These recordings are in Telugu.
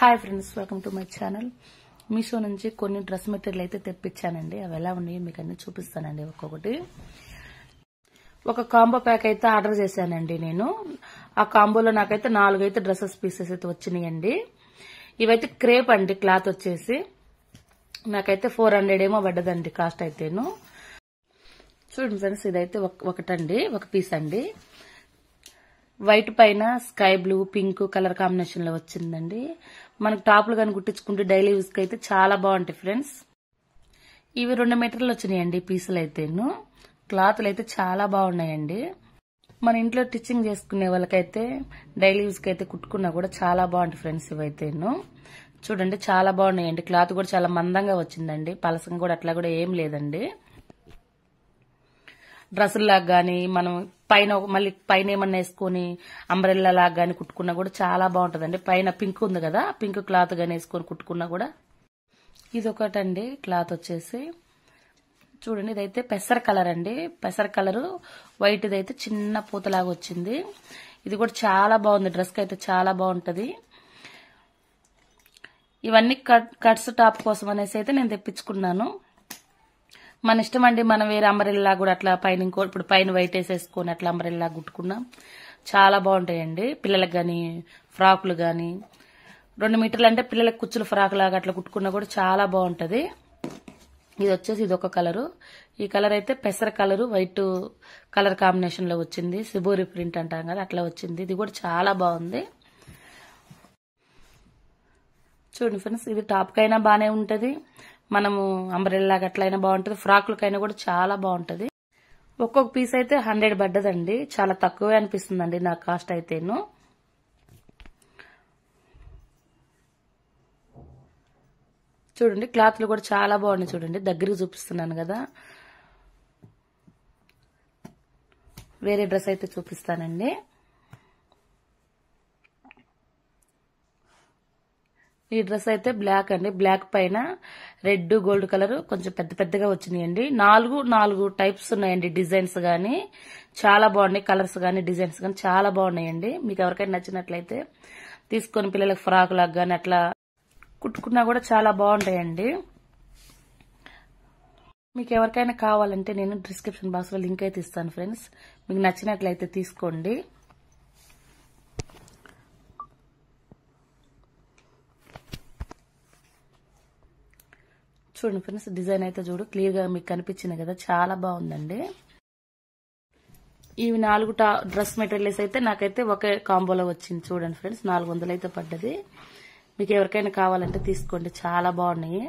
Hi friends, welcome to my channel. Meesho నుంచి కొన్ని డ్రెస్ మెటీరియల్ అయితే తెప్పించానండి. అవి ఎలా ఉన్నాయో మీకు అన్ని చూపిస్తానండి. ఒక్కొక్కటి ఒక కాంబో ప్యాక్ అయితే ఆర్డర్ చేశానండి నేను. ఆ కాంబోలో నాకైతే 4 అయితే డ్రెస్సెస్ పీసెస్ అయితే వచ్చినాయండి. ఇవైతే క్రేప్ అండి. క్లాత్ వచ్చేసి నాకైతే 400 ఏమో పడ్డదండి కాస్ట్ అయితేను. చూడండి ఫ్రెండ్స్, ఇదైతే ఒకటండి, ఒక పీస్ అండి. వైట్ పైన sky blue pink colour combination లో వచ్చిందండి. మనకు టాప్లు కానీ కుట్టించుకుంటే డైలీ యూస్ కి అయితే చాలా బాగుంటాయి ఫ్రెండ్స్. ఇవి 2 మీటర్లు వచ్చినాయండి పీసులు అయితేను. క్లాత్లు అయితే చాలా బాగున్నాయండి. మన ఇంట్లో స్టిచ్చింగ్ చేసుకునే వాళ్ళకైతే డైలీ యూస్ కి అయితే కుట్టుకున్నా కూడా చాలా బాగుంటాయి ఫ్రెండ్స్. ఇవైతేను చూడండి, చాలా బాగున్నాయండి. క్లాత్ కూడా చాలా మందంగా వచ్చిందండి. పలసంగా కూడా అట్లా కూడా ఏం లేదండి. డ్రెస్సులాగా గానీ మనం మళ్ళీ పైన ఏమన్నా వేసుకుని అంబ్రెల్లా లాగా గానీ కుట్టుకున్నా కూడా చాలా బాగుంటదండి. పైన పింక్ ఉంది కదా, పింక్ క్లాత్ గానీ వేసుకొని కుట్టుకున్నా కూడా. ఇది ఒకటండి క్లాత్ వచ్చేసి. చూడండి, ఇదైతే పెసర కలర్ అండి. పెసర కలర్ వైట్ ఇదైతే చిన్న పూతలాగా వచ్చింది. ఇది కూడా చాలా బాగుంది. డ్రెస్ కి అయితే చాలా బాగుంటది. ఇవన్నీ కట్స్ టాప్ కోసం అనేసి అయితే నేను తెప్పించుకున్నాను. మన ఇష్టం అండి. మనం వేరే అంబ్రెల్లా కూడా అట్లా పైన ఇప్పుడు పైన వైట్ వేసేసుకొని అట్లా అంబ్రెల్లా కుట్టుకున్నాం, చాలా బాగుంటాయండి. పిల్లలకు గానీ ఫ్రాకులు గానీ 2 మీటర్లు అంటే పిల్లలకు కుచ్చుల ఫ్రాక్ లాగా అట్లా కుట్టుకున్నా కూడా చాలా బాగుంటది. ఇది వచ్చేసి ఇదొక కలరు. ఈ కలర్ అయితే పెసర కలరు వైట్ కలర్ కాంబినేషన్ లో వచ్చింది. సిబోరి ప్రింట్ అంటాం కదా, అట్లా వచ్చింది. ఇది కూడా చాలా బాగుంది. చూడండి ఫ్రెండ్స్, ఇది టాప్ కైనా బానే ఉంటది, మనము అంబ్రెల్లా అట్లయినా బాగుంటది, ఫ్రాకులకైనా కూడా చాలా బాగుంటది. ఒక్కొక్క పీస్ అయితే 100 పడ్డదండి. చాలా తక్కువే అనిపిస్తుందండి నా కాస్ట్ అయితేను. చూడండి, క్లాత్లు కూడా చాలా బాగున్నాయి. చూడండి, దగ్గరికి చూపిస్తున్నాను కదా. వేరే డ్రెస్ అయితే చూపిస్తానండి. ఈ డ్రెస్ అయితే బ్లాక్ అండి. బ్లాక్ పైన రెడ్ గోల్డ్ కలర్ కొంచెం పెద్ద పెద్దగా వచ్చినాయండి. 4 టైప్స్ ఉన్నాయండి. డిజైన్స్ గానీ చాలా బాగున్నాయి. కలర్స్ గానీ డిజైన్స్ గానీ చాలా బాగున్నాయండి. మీకు ఎవరికైనా నచ్చినట్లయితే తీసుకొని పిల్లలకు ఫ్రాక్ లాగా గానీ అట్లా కుట్టుకున్నా కూడా చాలా బాగుంటాయండి. మీకు ఎవరికైనా కావాలంటే నేను డిస్క్రిప్షన్ బాక్స్ లో లింక్ అయితే ఇస్తాను ఫ్రెండ్స్. మీకు నచ్చినట్లయితే తీసుకోండి. చూడండి ఫ్రెండ్స్, డిజైన్ అయితే చూడు క్లియర్ గా మీకు కనిపించింది కదా, చాలా బాగుందండి. ఇవి 4 డ్రెస్ మెటీరియల్స్ అయితే నాకైతే ఒకే కాంబోలో వచ్చింది. చూడండి ఫ్రెండ్స్, 400 అయితే పడ్డది. మీకు ఎవరికైనా కావాలంటే తీసుకోండి, చాలా బాగున్నాయి.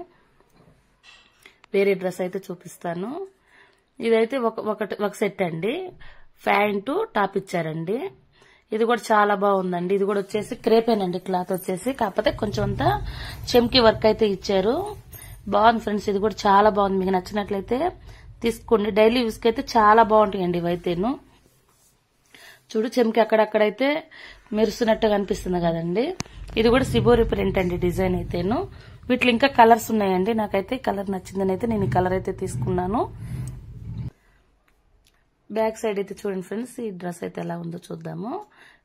వేరే డ్రెస్ అయితే చూపిస్తాను. ఇదైతే ఒక సెట్ అండి. ప్యాంటు టాప్ ఇచ్చారండి. ఇది కూడా చాలా బాగుందండి. ఇది కూడా వచ్చేసి క్రేపేనండి క్లాత్ వచ్చేసి, కాకపోతే కొంచెం అంతా చెమ్కి వర్క్ అయితే ఇచ్చారు. బాగుంది ఫ్రెండ్స్. ఇది కూడా చాలా బాగుంది. మీకు నచ్చినట్లయితే తీసుకోండి. డైలీ యూస్ కి అయితే చాలా బాగుంటాయండి ఇవైతేను. చూడు, చెమ్కి అక్కడక్కడైతే మెరుస్తున్నట్టుగా అనిపిస్తుంది కదండి. ఇది కూడా సిబోరి ప్రింట్ అండి డిజైన్ అయితేను. వీటిలో ఇంకా కలర్స్ ఉన్నాయండి. నాకైతే కలర్ నచ్చిందని అయితే నేను ఈ కలర్ అయితే తీసుకున్నాను. బ్యాక్ సైడ్ అయితే చూడండి ఫ్రెండ్స్, ఈ డ్రెస్ అయితే ఎలా ఉందో చూద్దాము.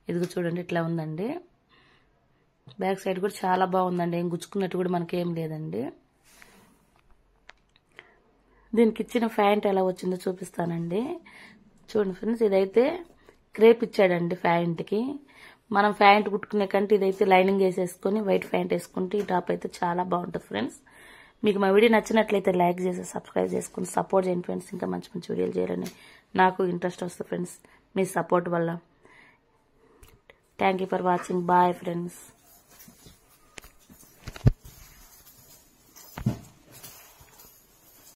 ఇది చూడండి, ఇట్లా ఉందండి. బ్యాక్ సైడ్ కూడా చాలా బాగుందండి. ఏం గుచ్చుకున్నట్టు కూడా మనకేం లేదండి. దీనికి ఇచ్చిన ప్యాంట్ ఎలా వచ్చిందో చూపిస్తానండి. చూడండి ఫ్రెండ్స్, ఇదైతే క్రేప్ ఇచ్చాడండి ప్యాంట్ కి. మనం ప్యాంట్ కుట్టుకునే కంటే ఇదైతే లైనింగ్ వేసేసుకుని వైట్ ప్యాంట్ వేసుకుంటే ఈ టాప్ అయితే చాలా బాగుంటుంది ఫ్రెండ్స్. మీకు మా వీడియో నచ్చినట్లయితే లైక్ చేసి సబ్స్క్రైబ్ చేసుకుని సపోర్ట్ చేయండి ఫ్రెండ్స్. ఇంకా మంచి మంచి వీడియోలు చేయాలని నాకు ఇంట్రెస్ట్ వస్తుంది ఫ్రెండ్స్, మీ సపోర్ట్ వల్ల. Thank you for watching. Bye friends.